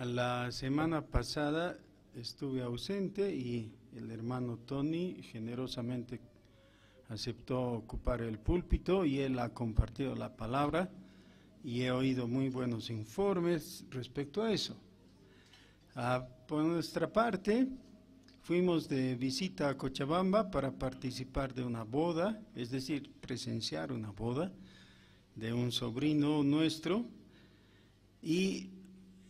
La semana pasada estuve ausente y el hermano Tony generosamente aceptó ocupar el púlpito y él ha compartido la palabra y he oído muy buenos informes respecto a eso. Por nuestra parte, fuimos de visita a Cochabamba para participar de una boda, es decir, presenciar una boda de un sobrino nuestro, y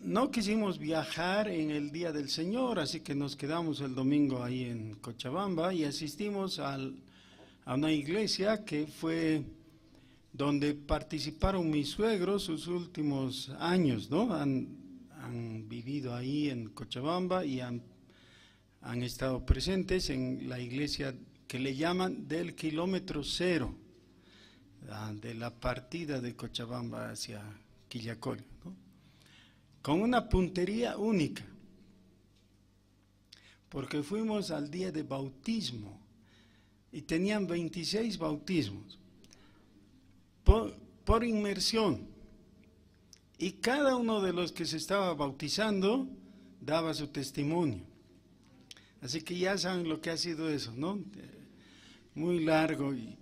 no quisimos viajar en el Día del Señor, así que nos quedamos el domingo ahí en Cochabamba y asistimos a una iglesia que fue donde participaron mis suegros sus últimos años, ¿no? Han vivido ahí en Cochabamba y han estado presentes en la iglesia que le llaman del kilómetro cero, de la partida de Cochabamba hacia Quillacollo, ¿no? Con una puntería única, porque fuimos al día de bautismo y tenían 26 bautismos por inmersión, y cada uno de los que se estaba bautizando daba su testimonio. Así que ya saben lo que ha sido eso, ¿no? Muy largo. Y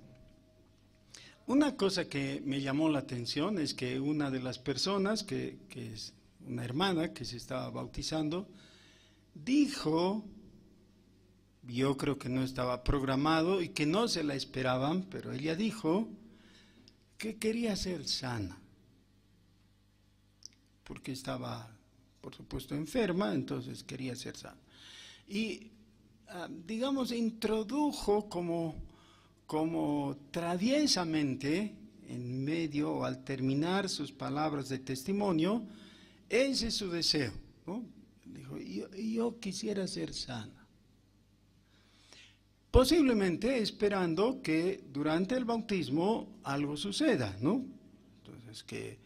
una cosa que me llamó la atención es que una de las personas, que es una hermana que se estaba bautizando, dijo, yo creo que no estaba programado y que no se la esperaban, pero ella dijo que quería ser sana, porque estaba, por supuesto, enferma, entonces quería ser sana. Y, digamos, introdujo como traviesamente, en medio o al terminar sus palabras de testimonio, ese es su deseo, ¿no? Dijo, yo quisiera ser sana. Posiblemente esperando que durante el bautismo algo suceda, ¿no? Entonces, que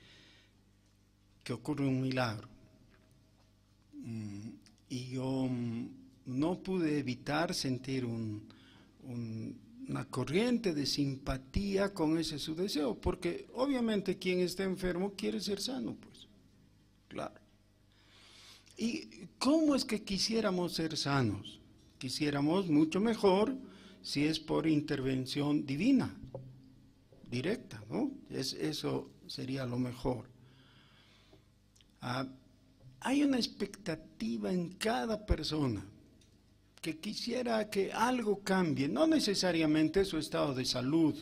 ocurre un milagro. Y yo no pude evitar sentir una corriente de simpatía con ese su deseo, porque obviamente quien está enfermo quiere ser sano, pues, claro. ¿Y cómo es que quisiéramos ser sanos? Quisiéramos mucho mejor si es por intervención divina, directa, ¿no? Eso sería lo mejor. Hay una expectativa en cada persona que quisiera que algo cambie, no necesariamente su estado de salud,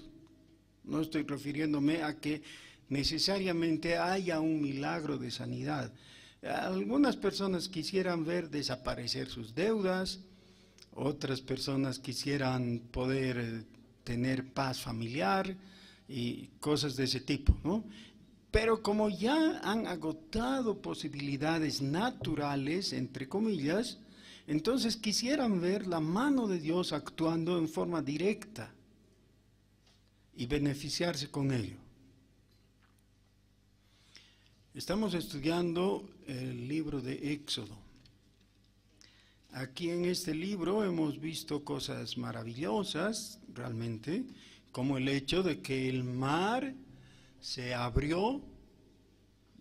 no estoy refiriéndome a que necesariamente haya un milagro de sanidad. Algunas personas quisieran ver desaparecer sus deudas, otras personas quisieran poder tener paz familiar y cosas de ese tipo, ¿no? Pero como ya han agotado posibilidades naturales, entre comillas, entonces quisieran ver la mano de Dios actuando en forma directa y beneficiarse con ello. Estamos estudiando el libro de Éxodo. Aquí en este libro hemos visto cosas maravillosas, realmente, como el hecho de que el mar se abrió,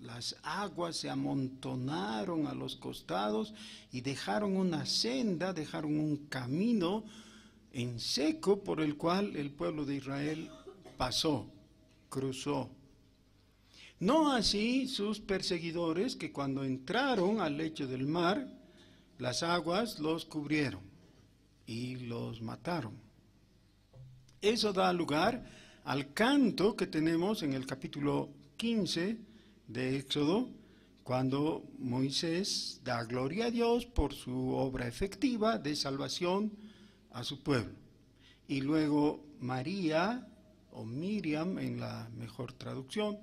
las aguas se amontonaron a los costados y dejaron una senda, dejaron un camino en seco por el cual el pueblo de Israel pasó, cruzó. No así sus perseguidores, que cuando entraron al lecho del mar, las aguas los cubrieron y los mataron. Eso da lugar al canto que tenemos en el capítulo 15 de Éxodo, cuando Moisés da gloria a Dios por su obra efectiva de salvación a su pueblo. Y luego María, o Miriam en la mejor traducción,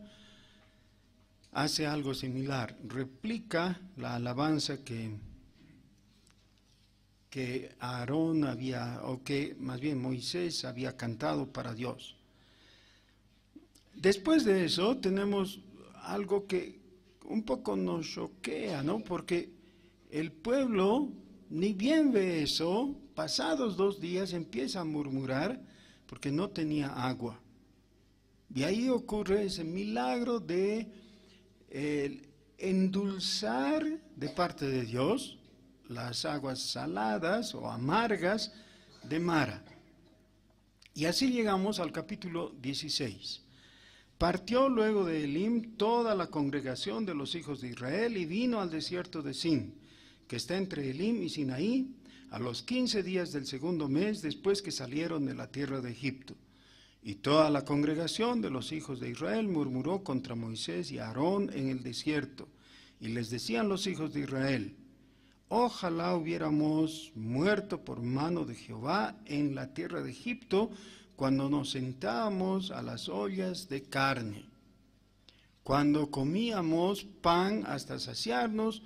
hace algo similar, replica la alabanza que Aarón había, o que más bien Moisés había cantado para Dios. Después de eso tenemos algo que un poco nos choquea, ¿no? Porque el pueblo, ni bien ve eso, pasados 2 días empieza a murmurar porque no tenía agua. Y ahí ocurre ese milagro de endulzar de parte de Dios las aguas saladas o amargas de Mara. Y así llegamos al capítulo 16. Partió luego de Elim toda la congregación de los hijos de Israel y vino al desierto de Sin, que está entre Elim y Sinaí, a los 15 días del segundo mes después que salieron de la tierra de Egipto. Y toda la congregación de los hijos de Israel murmuró contra Moisés y Aarón en el desierto. Y les decían los hijos de Israel: ojalá hubiéramos muerto por mano de Jehová en la tierra de Egipto, cuando nos sentábamos a las ollas de carne, cuando comíamos pan hasta saciarnos,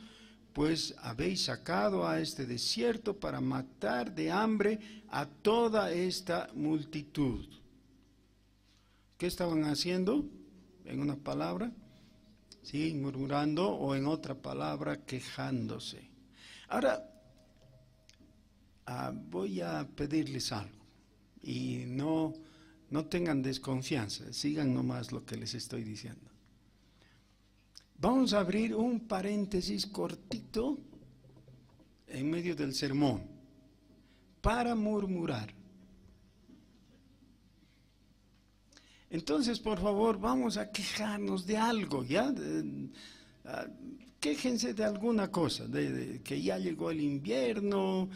pues habéis sacado a este desierto para matar de hambre a toda esta multitud. ¿Qué estaban haciendo? En una palabra, sí, murmurando, o en otra palabra, quejándose. Ahora, voy a pedirles algo, y no tengan desconfianza, sigan nomás lo que les estoy diciendo. Vamos a abrir un paréntesis cortito en medio del sermón para murmurar. Entonces, por favor, vamos a quejarnos de algo, ¿ya? Quéjense de alguna cosa, de que ya llegó el invierno,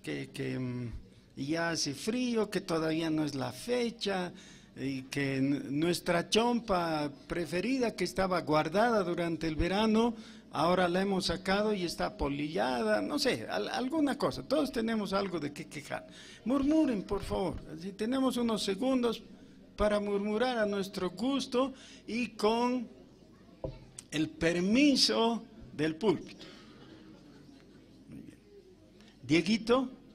que ya hace frío, que todavía no es la fecha, y que nuestra chompa preferida que estaba guardada durante el verano, ahora la hemos sacado y está polillada, no sé, alguna cosa. Todos tenemos algo de qué quejar. Murmuren, por favor. Si tenemos unos segundos para murmurar a nuestro gusto y con el permiso del púlpito. Muy bien.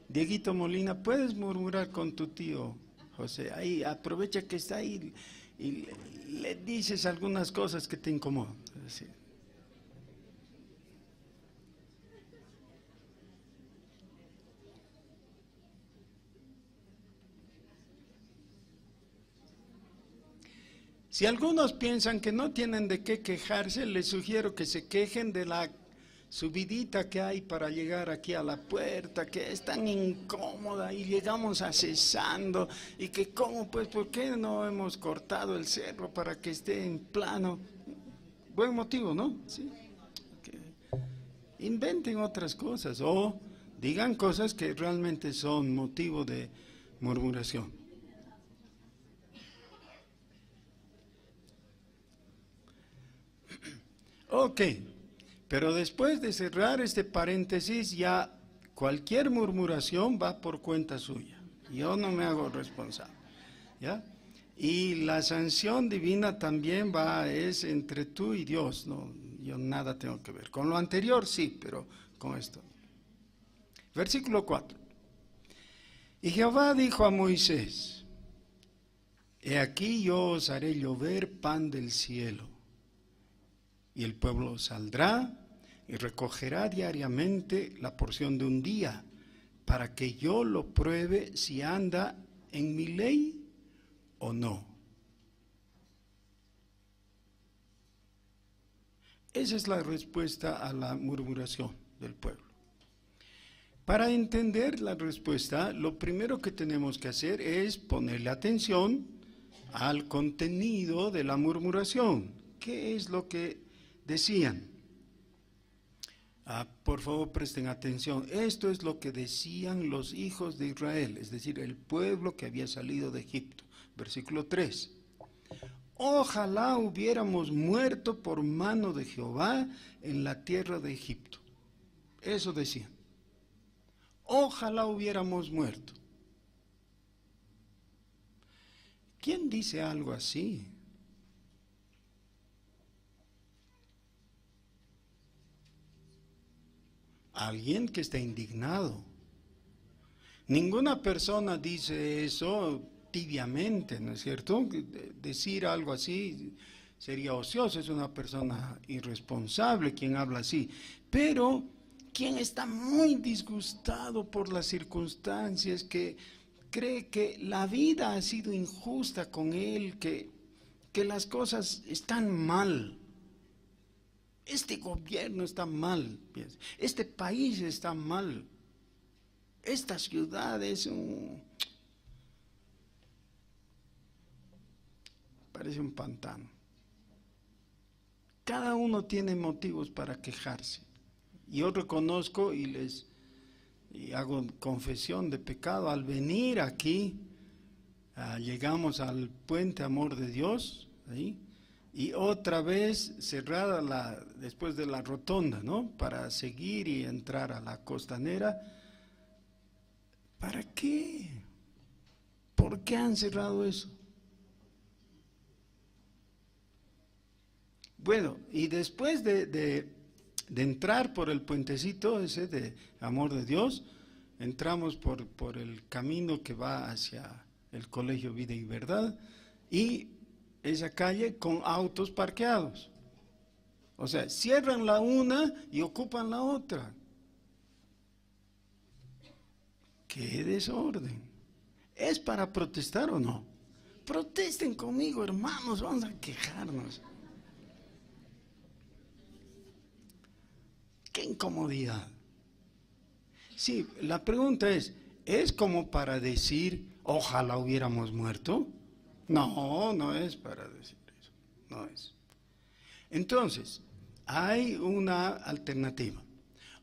Dieguito Molina, ¿puedes murmurar con tu tío José? Ahí, aprovecha que está ahí y le dices algunas cosas que te incomodan. Sí. Si algunos piensan que no tienen de qué quejarse, les sugiero que se quejen de la subidita que hay para llegar aquí a la puerta, que es tan incómoda y llegamos accesando, y que cómo, pues, ¿por qué no hemos cortado el cerro para que esté en plano? Buen motivo, ¿no? Sí. Inventen otras cosas o digan cosas que realmente son motivo de murmuración. Ok, pero después de cerrar este paréntesis, ya cualquier murmuración va por cuenta suya. Yo no me hago responsable, ¿ya? Y la sanción divina también es entre tú y Dios, no, yo nada tengo que ver. Con lo anterior sí, pero con esto. Versículo 4. Y Jehová dijo a Moisés: he aquí yo os haré llover pan del cielo, y el pueblo saldrá y recogerá diariamente la porción de un día, para que yo lo pruebe si anda en mi ley o no. Esa es la respuesta a la murmuración del pueblo. Para entender la respuesta, lo primero que tenemos que hacer es ponerle atención al contenido de la murmuración. ¿Qué es lo que decían? Por favor, presten atención. Esto es lo que decían los hijos de Israel, es decir, el pueblo que había salido de Egipto. Versículo 3. Ojalá hubiéramos muerto por mano de Jehová en la tierra de Egipto. Eso decían. Ojalá hubiéramos muerto. ¿Quién dice algo así? Alguien que está indignado. Ninguna persona dice eso tibiamente, ¿no es cierto? Decir algo así sería ocioso, es una persona irresponsable quien habla así. Pero quien está muy disgustado por las circunstancias, que cree que la vida ha sido injusta con él, que las cosas están mal, Este gobierno está mal, este país está mal, esta ciudad parece un pantano. Cada uno tiene motivos para quejarse. Yo reconozco y hago confesión de pecado. Al venir aquí, llegamos al puente Amor de Dios, ¿sí? Y otra vez cerrada después de la rotonda, ¿no? Para seguir y entrar a la costanera. ¿Para qué? ¿Por qué han cerrado eso? Bueno, y después de entrar por el puentecito ese de Amor de Dios, entramos por el camino que va hacia el Colegio Vida y Verdad, y esa calle con autos parqueados. O sea, cierran la una y ocupan la otra. ¡Qué desorden! ¿Es para protestar o no? Protesten conmigo, hermanos, vamos a quejarnos. ¡Qué incomodidad! Sí, la pregunta ¿es como para decir, ojalá hubiéramos muerto? No, no es para decir eso, no es. Entonces, hay una alternativa.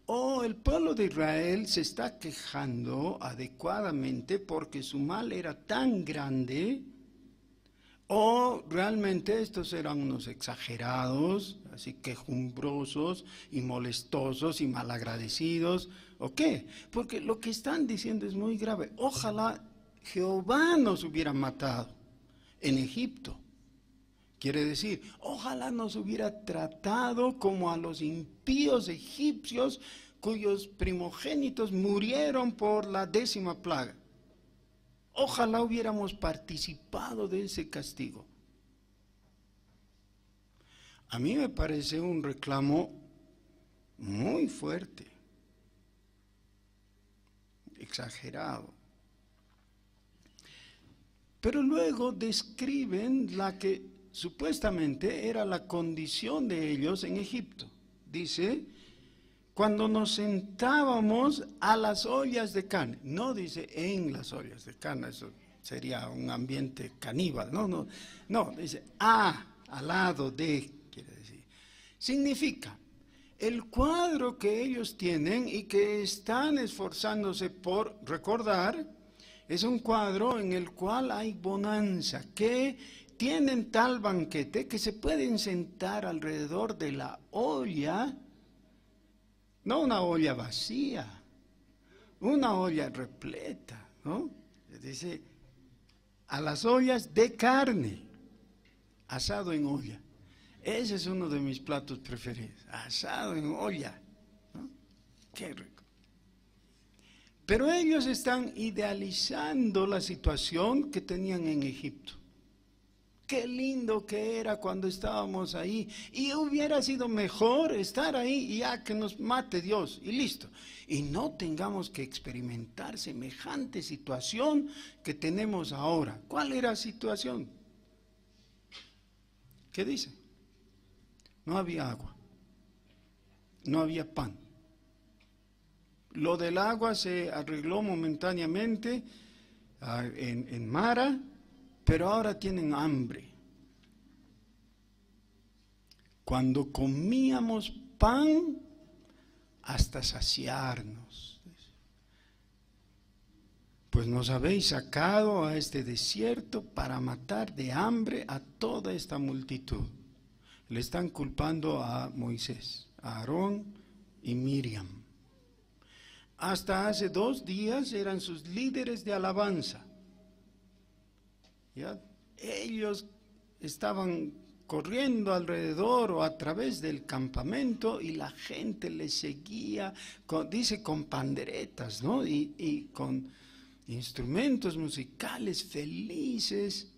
O el pueblo de Israel se está quejando adecuadamente porque su mal era tan grande, o realmente estos eran unos exagerados, así quejumbrosos y molestosos y malagradecidos, ¿o qué? Porque lo que están diciendo es muy grave. Ojalá Jehová nos hubiera matado en Egipto. Quiere decir, ojalá nos hubiera tratado como a los impíos egipcios cuyos primogénitos murieron por la 10ª plaga. Ojalá hubiéramos participado de ese castigo. A mí me parece un reclamo muy fuerte, exagerado. Pero luego describen la que supuestamente era la condición de ellos en Egipto. Dice, cuando nos sentábamos a las ollas de carne. No dice en las ollas de carne, eso sería un ambiente caníbal. No, dice al lado de, quiere decir. Significa, el cuadro que ellos tienen y que están esforzándose por recordar, es un cuadro en el cual hay bonanza, que tienen tal banquete que se pueden sentar alrededor de la olla, no una olla vacía, una olla repleta, ¿no? Dice, a las ollas de carne, asado en olla. Ese es uno de mis platos preferidos, asado en olla, ¿no? Qué rico. Pero ellos están idealizando la situación que tenían en Egipto. Qué lindo que era cuando estábamos ahí. Y hubiera sido mejor estar ahí y ya que nos mate Dios y listo. Y no tengamos que experimentar semejante situación que tenemos ahora. ¿Cuál era la situación? ¿Qué dice? No había agua. No había pan. Lo del agua se arregló momentáneamente en Mara, pero ahora tienen hambre. Cuando comíamos pan hasta saciarnos, pues nos habéis sacado a este desierto para matar de hambre a toda esta multitud. Le están culpando a Moisés, a Aarón y Miriam. Hasta hace 2 días eran sus líderes de alabanza. ¿Ya? Ellos estaban corriendo alrededor o a través del campamento y la gente les seguía, dice con panderetas, ¿no? Y con instrumentos musicales felices,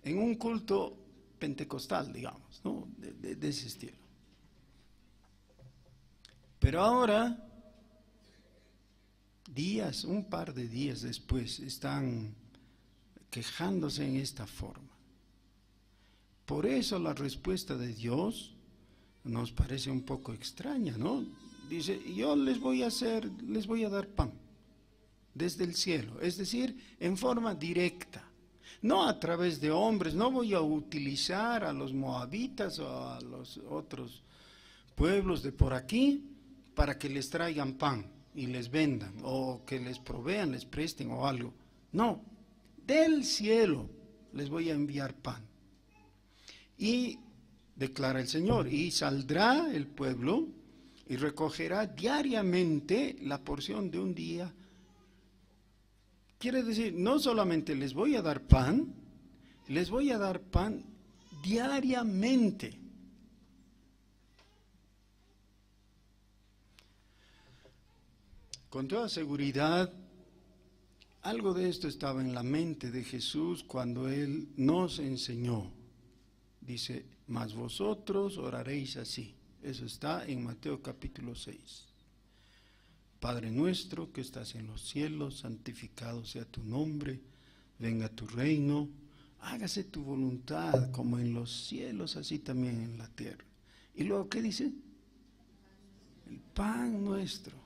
en un culto pentecostal, digamos, ¿no? De ese estilo. Pero ahora, un par de días después, están quejándose en esta forma. Por eso la respuesta de Dios Nos parece un poco extraña, ¿no? Dice, yo les voy a dar pan desde el cielo, es decir, en forma directa, no a través de hombres. No voy a utilizar a los moabitas o a los otros pueblos de por aquí para que les traigan pan y les vendan, o que les provean, les presten o algo. No, del cielo les voy a enviar pan. Y declara el Señor, y saldrá el pueblo y recogerá diariamente la porción de un día. Quiere decir, no solamente les voy a dar pan, les voy a dar pan diariamente. Con toda seguridad, algo de esto estaba en la mente de Jesús cuando Él nos enseñó. Dice, mas vosotros oraréis así. Eso está en Mateo capítulo 6. Padre nuestro que estás en los cielos, santificado sea tu nombre, venga tu reino, hágase tu voluntad como en los cielos, así también en la tierra. Y luego, ¿qué dice? El pan nuestro,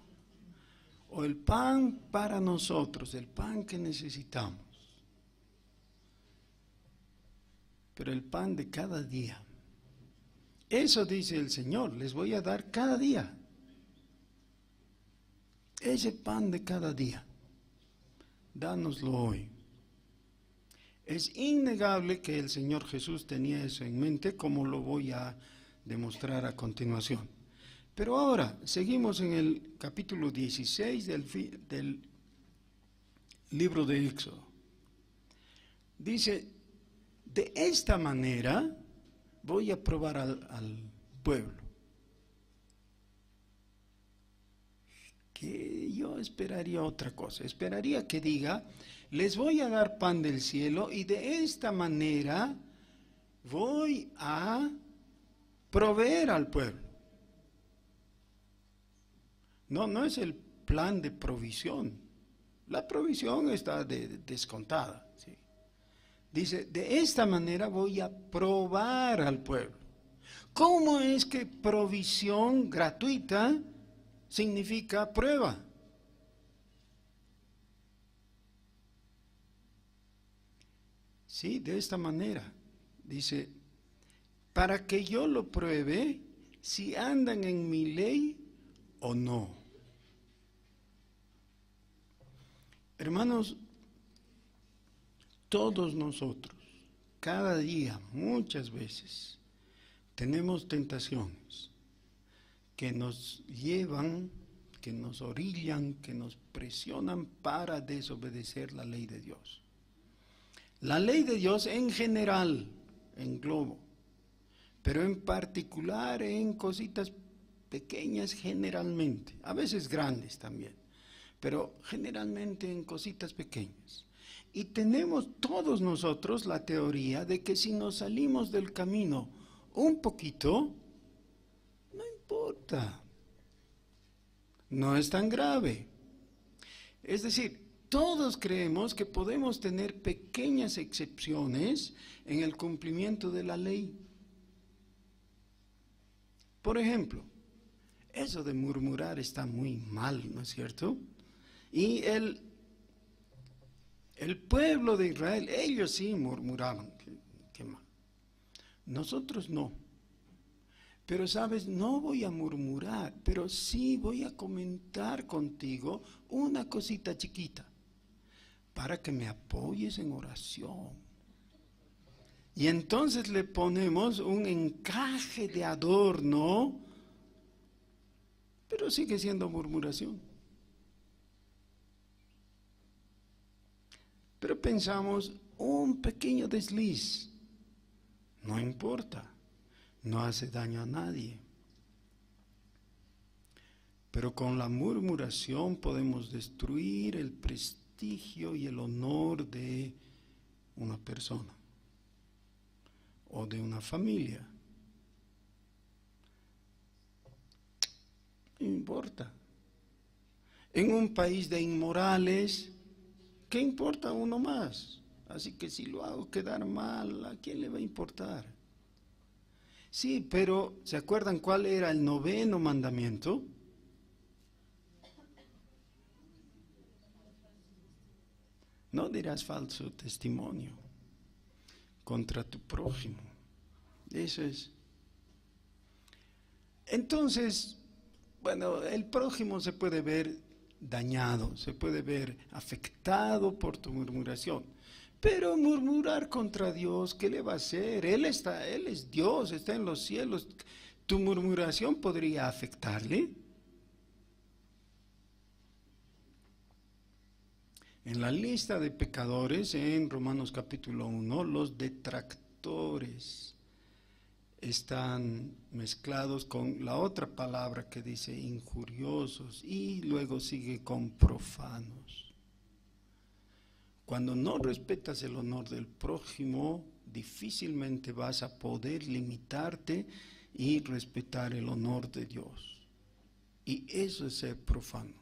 o el pan para nosotros, el pan que necesitamos. Pero el pan de cada día. Eso dice el Señor, les voy a dar cada día. Ese pan de cada día, dánoslo hoy. Es innegable que el Señor Jesús tenía eso en mente, como lo voy a demostrar a continuación. Pero ahora, seguimos en el capítulo 16 del libro de Éxodo. Dice, de esta manera voy a probar al pueblo. Que yo esperaría otra cosa, esperaría que diga, les voy a dar pan del cielo y de esta manera voy a proveer al pueblo. No es el plan de provisión, la provisión está descontada, ¿sí? Dice, de esta manera voy a probar al pueblo. ¿Cómo es que provisión gratuita significa prueba? Sí, de esta manera. Dice, para que yo lo pruebe si andan en mi ley o no. Hermanos, todos nosotros, cada día, muchas veces, tenemos tentaciones que nos llevan, que nos orillan, que nos presionan para desobedecer la ley de Dios. La ley de Dios en general, en globo, pero en particular en cositas pequeñas generalmente, a veces grandes también, pero generalmente en cositas pequeñas. Y tenemos todos nosotros la teoría de que si nos salimos del camino un poquito, no importa, no es tan grave. Es decir, todos creemos que podemos tener pequeñas excepciones en el cumplimiento de la ley. Por ejemplo, eso de murmurar está muy mal, ¿no es cierto? Y el pueblo de Israel, ellos sí murmuraban, qué mal. Nosotros no. Pero sabes, no voy a murmurar, pero sí voy a comentar contigo una cosita chiquita, para que me apoyes en oración. Y entonces le ponemos un encaje de adorno, pero sigue siendo murmuración. Pero pensamos, un pequeño desliz, no importa, no hace daño a nadie. Pero con la murmuración podemos destruir el prestigio y el honor de una persona o de una familia. No importa. En un país de inmorales, ¿qué importa uno más? Así que si lo hago quedar mal, ¿a quién le va a importar? Sí, pero ¿se acuerdan cuál era el 9º mandamiento? No dirás falso testimonio contra tu prójimo. Eso es. Entonces, bueno, el prójimo se puede ver dañado, se puede ver afectado por tu murmuración. Pero murmurar contra Dios, ¿qué le va a hacer? Él es Dios, está en los cielos. ¿Tu murmuración podría afectarle? En la lista de pecadores, en Romanos capítulo 1, los detractores están mezclados con la otra palabra que dice injuriosos y luego sigue con profanos. Cuando no respetas el honor del prójimo, difícilmente vas a poder limitarte y respetar el honor de Dios. Y eso es ser profano.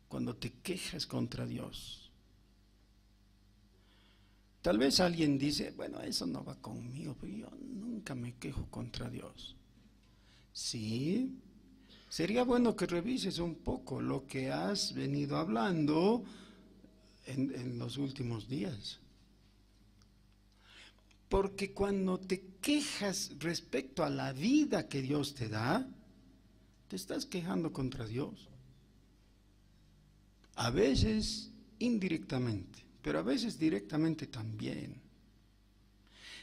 Cuando te quejas contra Dios. Tal vez alguien dice, bueno, eso no va conmigo, pero yo nunca me quejo contra Dios. Sí, sería bueno que revises un poco lo que has venido hablando en los últimos días. Porque cuando te quejas respecto a la vida que Dios te da, te estás quejando contra Dios. A veces indirectamente, pero a veces directamente también.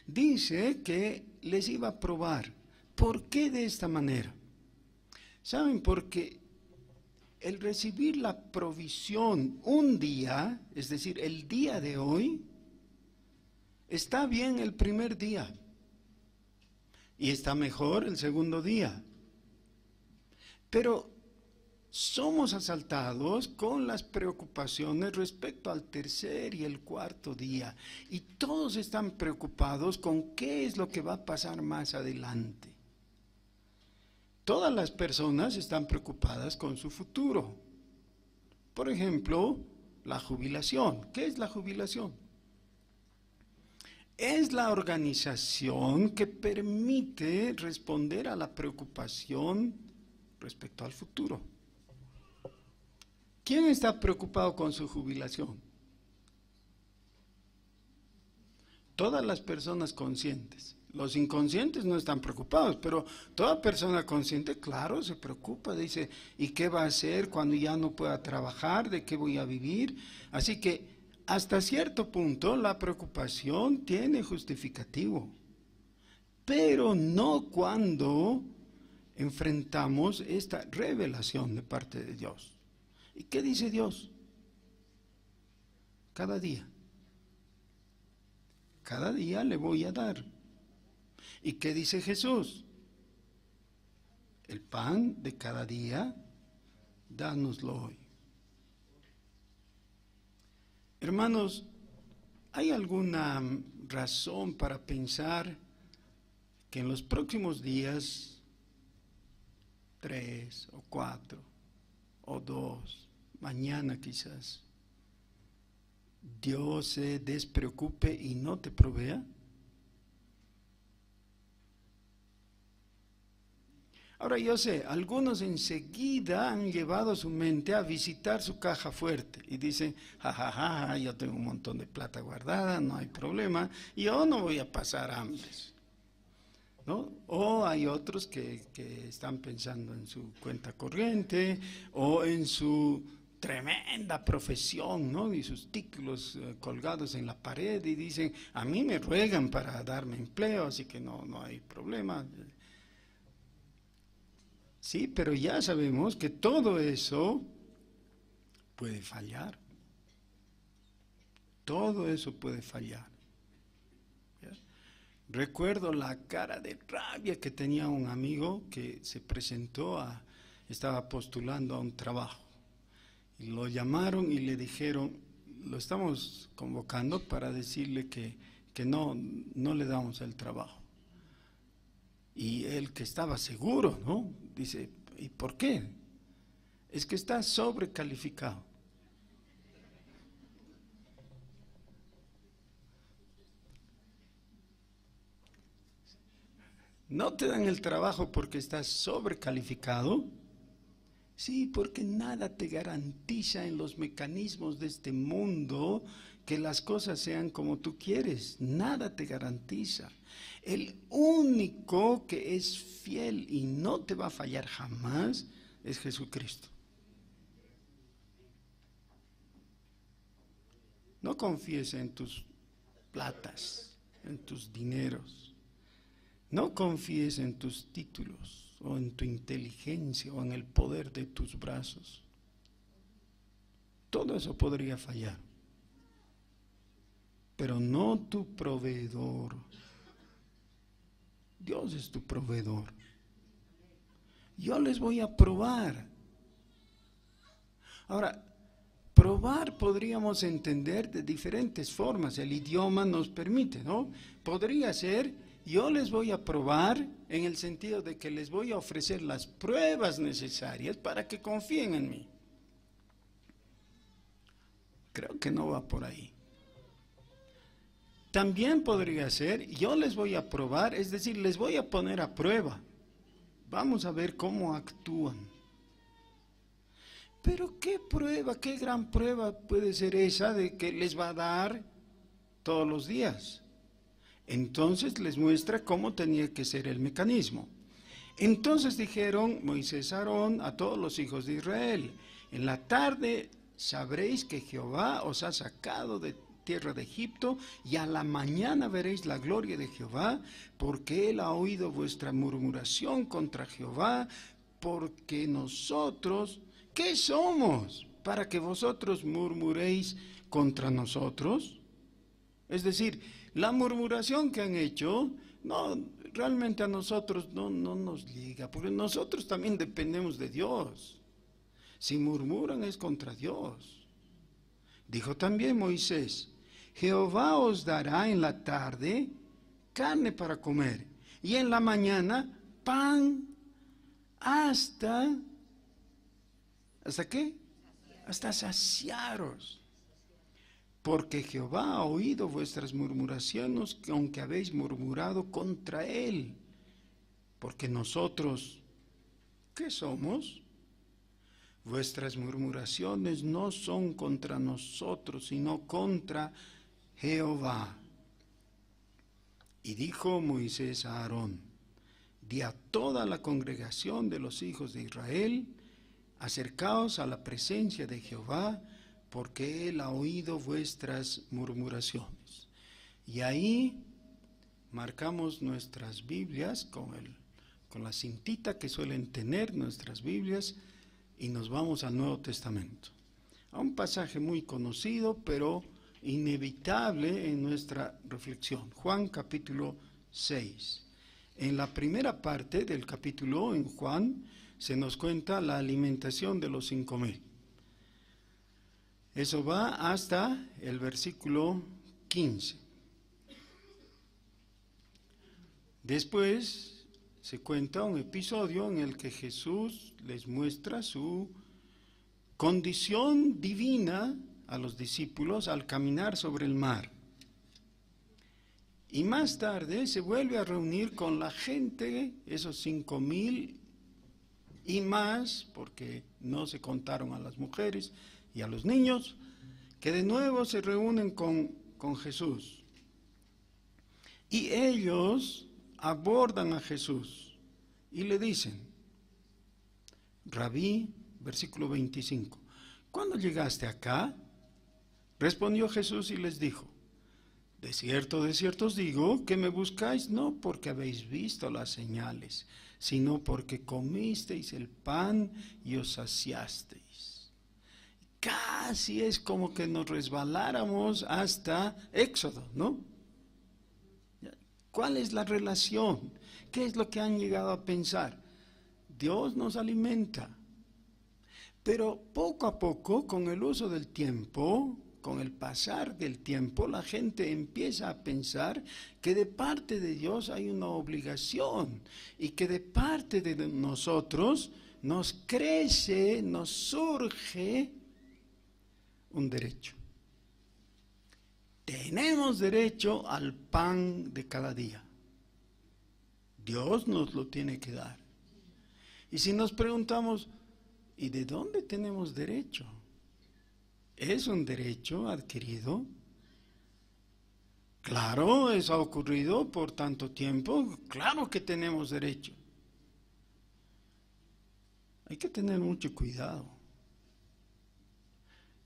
Dice que les iba a probar. ¿Por qué de esta manera? ¿Saben? Porque el recibir la provisión un día, es decir, el día de hoy, está bien el primer día y está mejor el segundo día. Pero somos asaltados con las preocupaciones respecto al tercer y el cuarto día. Y todos están preocupados con qué es lo que va a pasar más adelante. Todas las personas están preocupadas con su futuro. Por ejemplo, la jubilación. ¿Qué es la jubilación? Es la organización que permite responder a la preocupación respecto al futuro. ¿Quién está preocupado con su jubilación? Todas las personas conscientes. Los inconscientes no están preocupados, pero toda persona consciente, claro, se preocupa, dice, ¿y qué va a hacer cuando ya no pueda trabajar? ¿De qué voy a vivir? Así que hasta cierto punto la preocupación tiene justificativo, pero no cuando enfrentamos esta revelación de parte de Dios. ¿Y qué dice Dios? Cada día le voy a dar. ¿Y qué dice Jesús? El pan de cada día, dánoslo hoy. Hermanos, ¿hay alguna razón para pensar que en los próximos días, 3 o 4 o 2, mañana quizás, Dios se despreocupe y no te provea? Ahora yo sé, algunos enseguida han llevado su mente a visitar su caja fuerte y dicen, jajaja, yo tengo un montón de plata guardada, no hay problema, yo no voy a pasar hambres, ¿no? O hay otros que están pensando en su cuenta corriente o en su tremenda profesión, ¿no? Y sus títulos colgados en la pared y dicen, a mí me ruegan para darme empleo, así que no hay problema. Sí, pero ya sabemos que todo eso puede fallar. Todo eso puede fallar. ¿Ya? Recuerdo la cara de rabia que tenía un amigo que se presentó estaba postulando a un trabajo. Y lo llamaron y le dijeron, lo estamos convocando para decirle que no le damos el trabajo. Y él, que estaba seguro, ¿no? Dice, ¿y por qué? Es que está sobrecalificado. ¿No te dan el trabajo porque estás sobrecalificado? Sí, porque nada te garantiza en los mecanismos de este mundo que las cosas sean como tú quieres. Nada te garantiza. El único que es fiel y no te va a fallar jamás es Jesucristo. No confíes en tus platas, en tus dineros. No confíes en tus títulos o en tu inteligencia o en el poder de tus brazos. Todo eso podría fallar, pero no tu proveedor. Dios es tu proveedor. Yo les voy a probar. Ahora, probar podríamos entender de diferentes formas. El idioma nos permite, ¿no? Podría ser, yo les voy a probar en el sentido de que les voy a ofrecer las pruebas necesarias para que confíen en mí. Creo que no va por ahí. También podría ser, yo les voy a probar, es decir, les voy a poner a prueba. Vamos a ver cómo actúan. Pero qué prueba, qué gran prueba puede ser esa de que les va a dar todos los días. Entonces les muestra cómo tenía que ser el mecanismo. Entonces dijeron Moisés, Aarón, a todos los hijos de Israel: en la tarde sabréis que Jehová os ha sacado de tierra de Egipto, y a la mañana veréis la gloria de Jehová, porque él ha oído vuestra murmuración contra Jehová, porque nosotros, ¿qué somos para que vosotros murmuréis contra nosotros? Es decir, la murmuración que han hecho, no, realmente a nosotros no nos llega, porque nosotros también dependemos de Dios. Si murmuran es contra Dios. Dijo también Moisés: Jehová os dará en la tarde carne para comer, y en la mañana pan ¿hasta qué? Hasta saciaros. Porque Jehová ha oído vuestras murmuraciones, aunque habéis murmurado contra él. Porque nosotros, ¿qué somos? Vuestras murmuraciones no son contra nosotros, sino contra Jehová. Y dijo Moisés a Aarón: di a toda la congregación de los hijos de Israel: acercaos a la presencia de Jehová, porque él ha oído vuestras murmuraciones. Y ahí marcamos nuestras Biblias con la cintita que suelen tener nuestras Biblias, y nos vamos al Nuevo Testamento, a un pasaje muy conocido pero inevitable en nuestra reflexión. Juan capítulo 6. En la primera parte del capítulo, en Juan, se nos cuenta la alimentación de los 5,000. Eso va hasta el versículo 15. Después se cuenta un episodio en el que Jesús les muestra su condición divina a los discípulos al caminar sobre el mar. Y más tarde se vuelve a reunir con la gente, esos 5,000 y más, porque no se contaron a las mujeres y a los niños, que de nuevo se reúnen con Jesús. Y ellos abordan a Jesús y le dicen: Rabí, versículo 25, ¿cuándo llegaste acá? Respondió Jesús y les dijo: de cierto os digo, que me buscáis no porque habéis visto las señales, sino porque comisteis el pan y os saciasteis. Casi es como que nos resbaláramos hasta Éxodo, ¿no? ¿Cuál es la relación? ¿Qué es lo que han llegado a pensar? Dios nos alimenta, pero poco a poco, con el uso del tiempo, con el pasar del tiempo, la gente empieza a pensar que de parte de Dios hay una obligación y que de parte de nosotros nos crece, nos surge un derecho. Tenemos derecho al pan de cada día. Dios nos lo tiene que dar. Y si nos preguntamos, ¿y de dónde tenemos derecho? ¿Es un derecho adquirido? Claro, eso ha ocurrido por tanto tiempo, claro que tenemos derecho. Hay que tener mucho cuidado.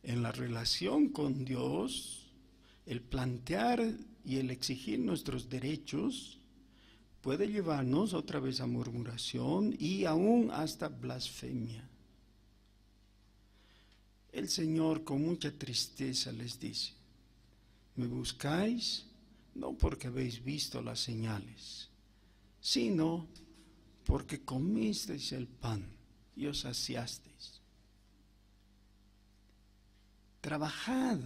En la relación con Dios, el plantear y el exigir nuestros derechos puede llevarnos otra vez a murmuración y aún hasta blasfemia. El Señor con mucha tristeza les dice, me buscáis no porque habéis visto las señales, sino porque comisteis el pan y os saciasteis. Trabajad,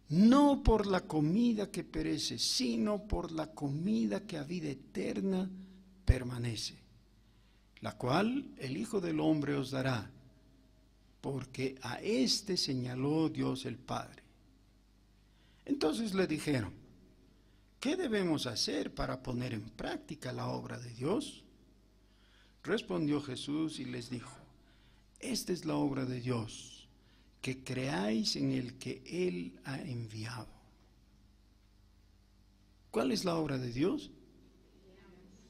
no por la comida que perece, sino por la comida que a vida eterna permanece, la cual el Hijo del Hombre os dará, porque a éste señaló Dios el Padre. Entonces le dijeron, ¿qué debemos hacer para poner en práctica la obra de Dios? Respondió Jesús y les dijo, esta es la obra de Dios, que creáis en el que Él ha enviado. ¿Cuál es la obra de Dios?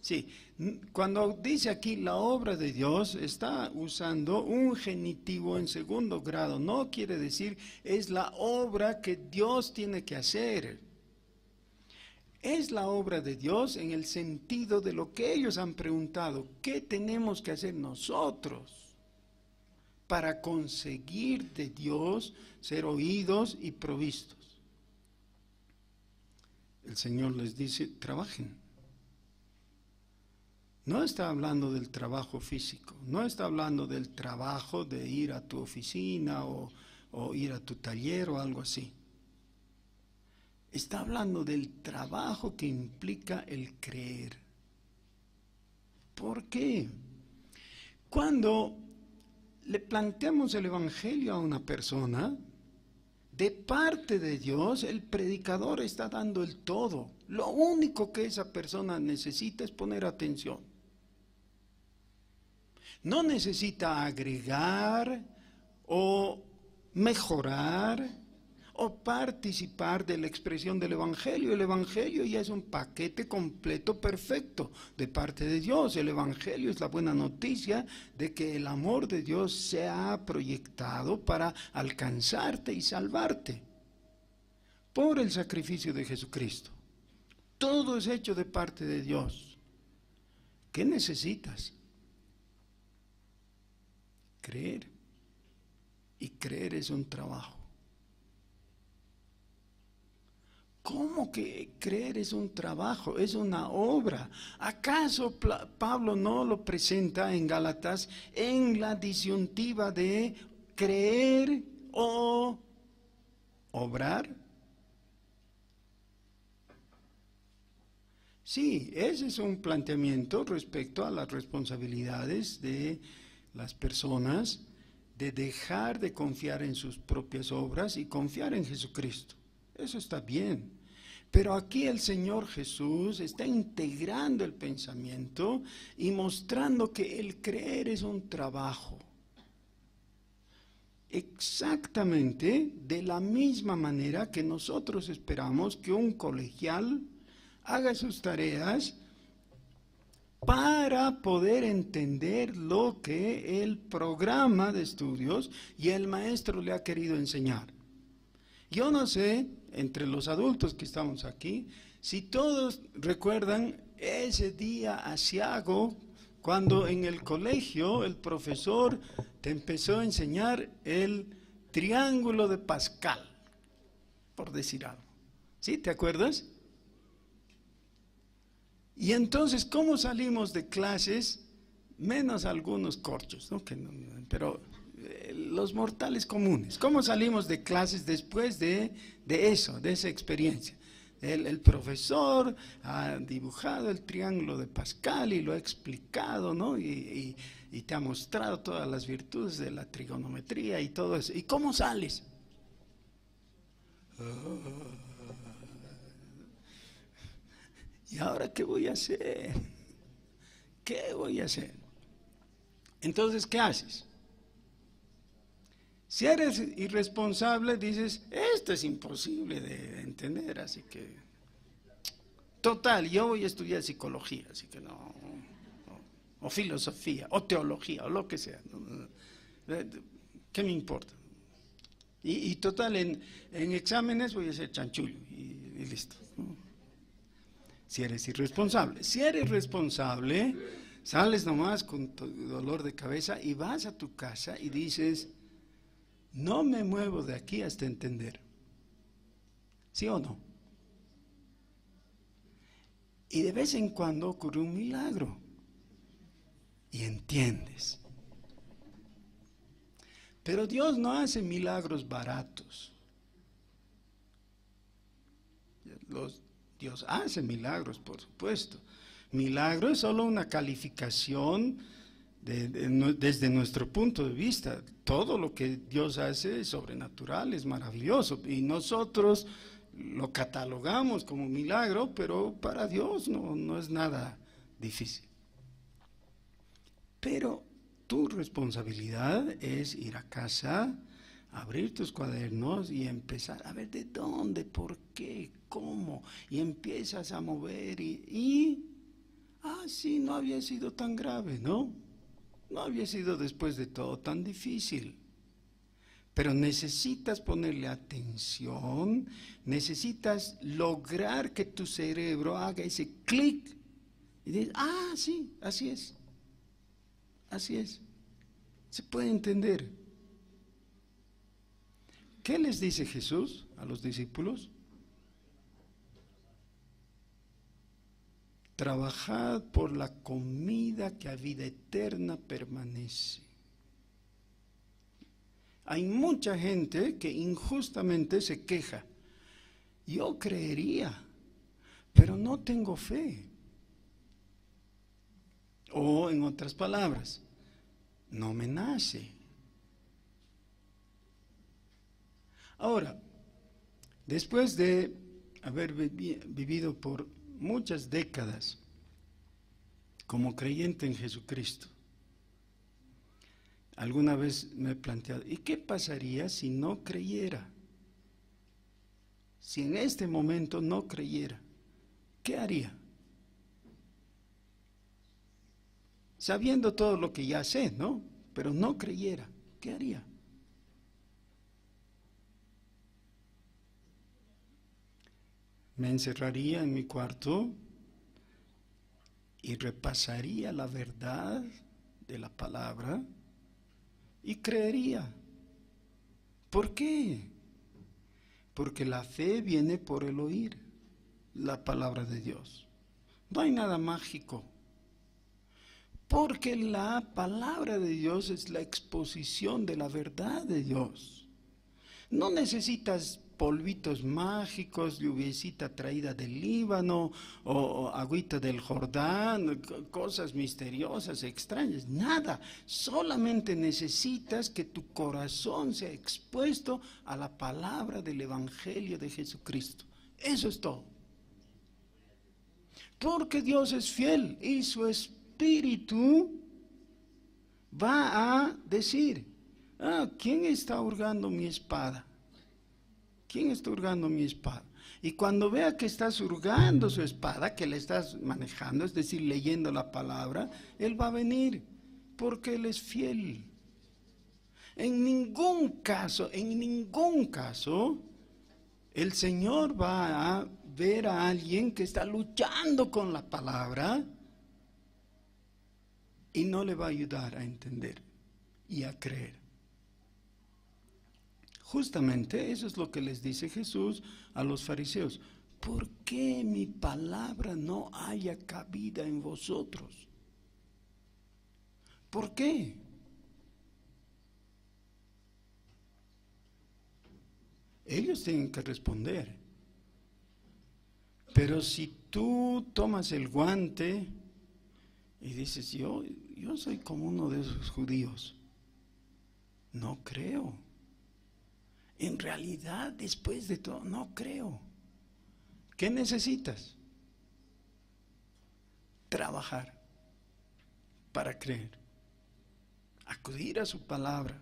Sí, cuando dice aquí la obra de Dios, está usando un genitivo en segundo grado. No quiere decir es la obra que Dios tiene que hacer. Es la obra de Dios en el sentido de lo que ellos han preguntado. ¿Qué tenemos que hacer nosotros para conseguir de Dios ser oídos y provistos? El Señor les dice, trabajen. No está hablando del trabajo físico, no está hablando del trabajo de ir a tu oficina o ir a tu taller o algo así. Está hablando del trabajo que implica el creer. ¿Por qué? Cuando le planteamos el Evangelio a una persona, de parte de Dios, el predicador está dando el todo. Lo único que esa persona necesita es poner atención. No necesita agregar o mejorar o participar de la expresión del Evangelio. El Evangelio ya es un paquete completo, perfecto, de parte de Dios. El Evangelio es la buena noticia de que el amor de Dios se ha proyectado para alcanzarte y salvarte por el sacrificio de Jesucristo. Todo es hecho de parte de Dios. ¿Qué necesitas? Creer. Y creer es un trabajo. ¿Cómo que creer es un trabajo? Es una obra. ¿Acaso Pablo no lo presenta en Gálatas en la disyuntiva de creer o obrar? Sí, ese es un planteamiento respecto a las responsabilidades de las personas, de dejar de confiar en sus propias obras y confiar en Jesucristo. Eso está bien. Pero aquí el Señor Jesús está integrando el pensamiento y mostrando que el creer es un trabajo. Exactamente de la misma manera que nosotros esperamos que un colegial haga sus tareas para poder entender lo que el programa de estudios y el maestro le ha querido enseñar. Yo no sé, entre los adultos que estamos aquí, si todos recuerdan ese día aciago cuando en el colegio el profesor te empezó a enseñar el triángulo de Pascal, por decir algo. ¿Sí? ¿Te acuerdas? Y entonces, ¿cómo salimos de clases? Menos algunos corchos, ¿no? Pero los mortales comunes. ¿Cómo salimos de clases después de eso, de esa experiencia? El profesor ha dibujado el triángulo de Pascal y lo ha explicado, ¿no? Y te ha mostrado todas las virtudes de la trigonometría y todo eso. ¿Y cómo sales? ¿Y ahora qué voy a hacer? ¿Qué voy a hacer? Entonces, ¿qué haces? Si eres irresponsable, dices, esto es imposible de entender, así que, total, yo voy a estudiar psicología, así que no, o filosofía, o teología, o lo que sea. ¿Qué me importa? Y total, en exámenes voy a ser chanchullo y listo. Si eres irresponsable. Si eres responsable, sales nomás con tu dolor de cabeza y vas a tu casa y dices, no me muevo de aquí hasta entender. ¿Sí o no? Y de vez en cuando ocurre un milagro y entiendes. Pero Dios no hace milagros baratos. Dios hace milagros, por supuesto. Milagro es solo una calificación desde nuestro punto de vista. Todo lo que Dios hace es sobrenatural, es maravilloso. Y nosotros lo catalogamos como milagro, pero para Dios no es nada difícil. Pero tu responsabilidad es ir a casa, abrir tus cuadernos y empezar a ver de dónde, por qué, cómo, y empiezas a mover sí, no había sido tan grave, ¿no? No había sido después de todo tan difícil. Pero necesitas ponerle atención, necesitas lograr que tu cerebro haga ese clic y dices, sí, así es. Así es. Se puede entender. ¿Qué les dice Jesús a los discípulos? Trabajad por la comida que a vida eterna permanece. Hay mucha gente que injustamente se queja. Yo creería, pero no tengo fe. O en otras palabras, no me nace. Ahora, después de haber vivido por muchas décadas como creyente en Jesucristo, alguna vez me he planteado, ¿y qué pasaría si no creyera? Si en este momento no creyera, ¿qué haría? Sabiendo todo lo que ya sé, ¿no? Pero no creyera, ¿qué haría? Me encerraría en mi cuarto y repasaría la verdad de la palabra y creería. ¿Por qué? Porque la fe viene por el oír la palabra de Dios. No hay nada mágico. Porque la palabra de Dios es la exposición de la verdad de Dios. No necesitas polvitos mágicos, lluviecita traída del Líbano o agüita del Jordán, cosas misteriosas, extrañas, nada. Solamente necesitas que tu corazón sea expuesto a la palabra del Evangelio de Jesucristo. Eso es todo. Porque Dios es fiel y su Espíritu va a decir, ¿quién está hurgando mi espada? ¿Quién está hurgando mi espada? Y cuando vea que estás hurgando su espada, que la estás manejando, es decir, leyendo la palabra, Él va a venir, porque Él es fiel. En ningún caso, el Señor va a ver a alguien que está luchando con la palabra y no le va a ayudar a entender y a creer. Justamente eso es lo que les dice Jesús a los fariseos. ¿Por qué mi palabra no haya cabida en vosotros? ¿Por qué? Ellos tienen que responder. Pero si tú tomas el guante y dices, yo soy como uno de esos judíos, no creo. En realidad, después de todo, no creo. ¿Qué necesitas? Trabajar. para creer. Acudir a su palabra.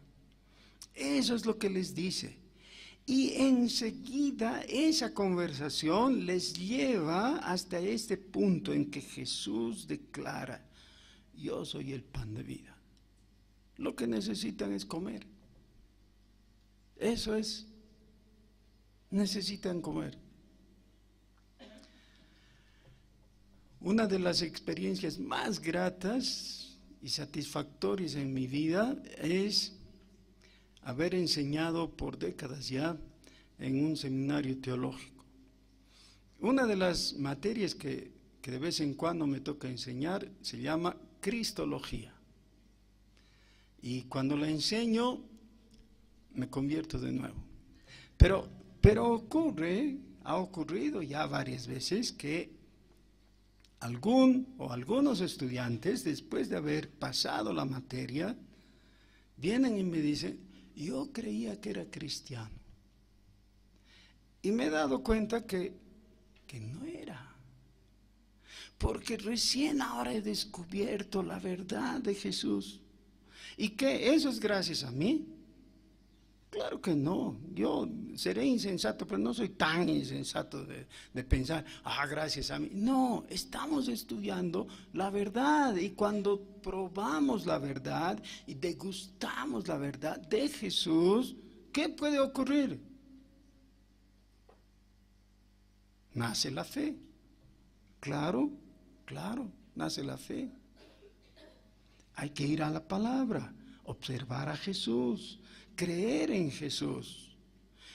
Eso es lo que les dice. Y enseguida esa conversación les lleva hasta este punto en que Jesús declara: yo soy el pan de vida. Lo que necesitan es comer. Eso es. Necesitan comer. Una de las experiencias más gratas y satisfactorias en mi vida es haber enseñado por décadas ya en un seminario teológico. Una de las materias que de vez en cuando me toca enseñar se llama Cristología. Y cuando la enseño me convierto de nuevo. Pero ha ocurrido ya varias veces que algunos estudiantes, después de haber pasado la materia, vienen y me dicen: yo creía que era cristiano. Y me he dado cuenta que no era. Porque recién ahora he descubierto la verdad de Jesús. ¿Y qué? ¿Eso es gracias a mí? Claro que no. Yo seré insensato, pero no soy tan insensato de pensar: gracias a mí. No, estamos estudiando la verdad, y cuando probamos la verdad y degustamos la verdad de Jesús, ¿qué puede ocurrir? Nace la fe. Claro, nace la fe. Hay que ir a la palabra, observar a Jesús, creer en Jesús.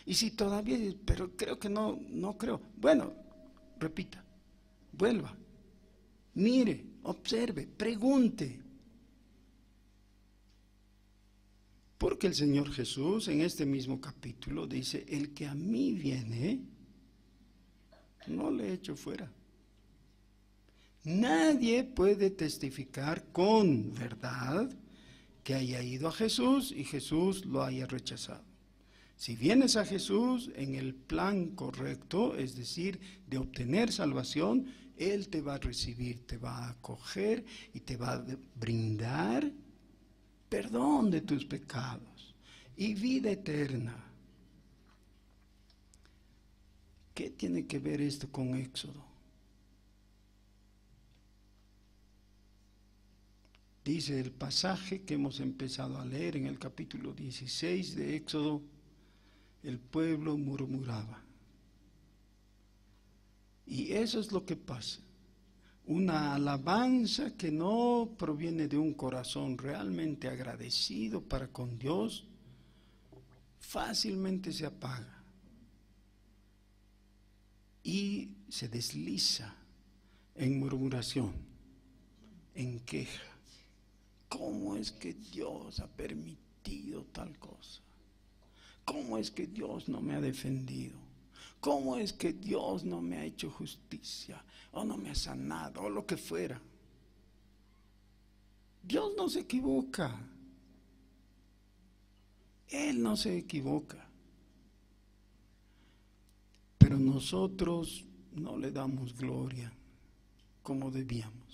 Y si todavía, pero creo que no creo. Bueno, repita, vuelva, mire, observe, pregunte. Porque el Señor Jesús en este mismo capítulo dice: el que a mí viene, no le echo fuera. Nadie puede testificar con verdad que haya ido a Jesús y Jesús lo haya rechazado. Si vienes a Jesús en el plan correcto, es decir, de obtener salvación, Él te va a recibir, te va a acoger y te va a brindar perdón de tus pecados y vida eterna. ¿Qué tiene que ver esto con Éxodo? Dice el pasaje que hemos empezado a leer en el capítulo 16 de Éxodo: el pueblo murmuraba. Y eso es lo que pasa. Una alabanza que no proviene de un corazón realmente agradecido para con Dios, fácilmente se apaga y se desliza en murmuración, en queja. ¿Cómo es que Dios ha permitido tal cosa? ¿Cómo es que Dios no me ha defendido? ¿Cómo es que Dios no me ha hecho justicia? O no me ha sanado, o lo que fuera. Dios no se equivoca. Él no se equivoca. Pero nosotros no le damos gloria como debíamos.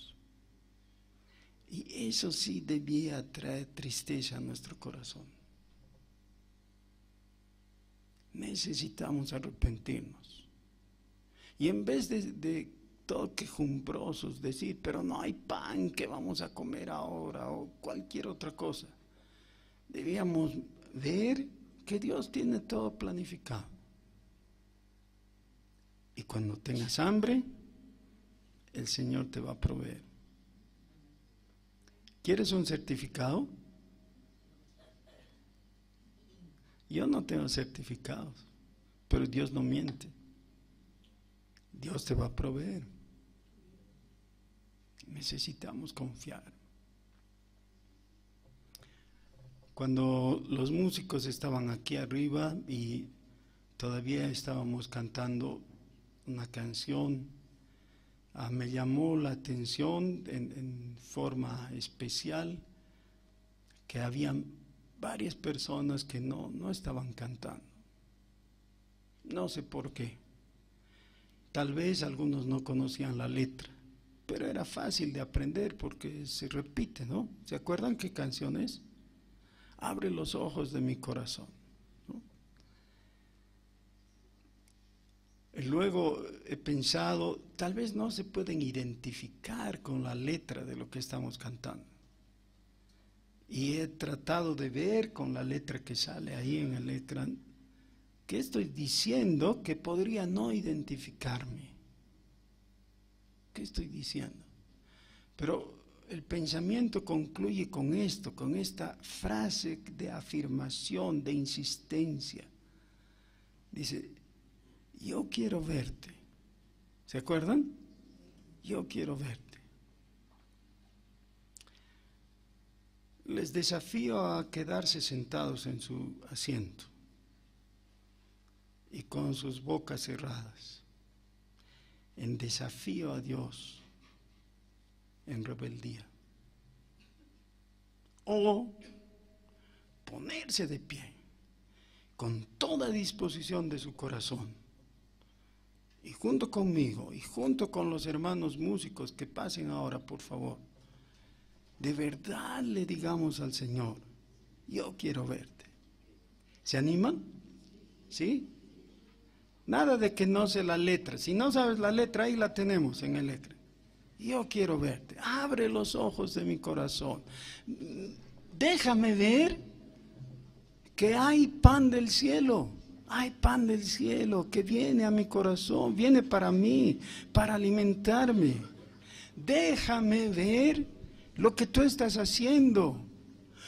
Y eso sí debía traer tristeza a nuestro corazón. Necesitamos arrepentirnos. Y en vez de todo quejumbrosos decir: pero no hay pan, ¿qué vamos a comer ahora? O cualquier otra cosa. Debíamos ver que Dios tiene todo planificado. Y cuando tengas hambre, el Señor te va a proveer. ¿Quieres un certificado? Yo no tengo certificados, pero Dios no miente. Dios te va a proveer. Necesitamos confiar. Cuando los músicos estaban aquí arriba y todavía estábamos cantando una canción, me llamó la atención en forma especial que habían varias personas que no estaban cantando. No sé por qué. Tal vez algunos no conocían la letra, pero era fácil de aprender porque se repite, ¿no? ¿Se acuerdan qué canción es? Abre los ojos de mi corazón, ¿no? Y luego he pensado, tal vez no se pueden identificar con la letra de lo que estamos cantando. Y he tratado de ver con la letra que sale ahí en el ecrán, que estoy diciendo que podría no identificarme. ¿Qué estoy diciendo? Pero el pensamiento concluye con esto, con esta frase de afirmación, de insistencia. Dice, yo quiero verte. ¿Se acuerdan? Yo quiero verte. Les desafío a quedarse sentados en su asiento y con sus bocas cerradas, en desafío a Dios, en rebeldía. O ponerse de pie, con toda disposición de su corazón, y junto conmigo, y junto con los hermanos músicos que pasen ahora, por favor, de verdad le digamos al Señor, yo quiero verte. ¿Se animan? ¿Sí? Nada de que no sé la letra. Si no sabes la letra, ahí la tenemos en el ecrán. Yo quiero verte. Abre los ojos de mi corazón. Déjame ver que hay pan del cielo. Hay pan del cielo que viene a mi corazón, viene para mí, para alimentarme. Déjame ver lo que tú estás haciendo.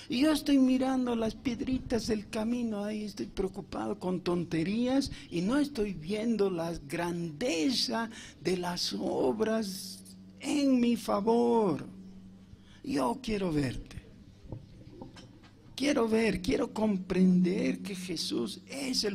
Y yo estoy mirando las piedritas del camino, ahí estoy preocupado con tonterías y no estoy viendo la grandeza de las obras en mi favor. Yo quiero verte. Quiero ver, quiero comprender que Jesús es el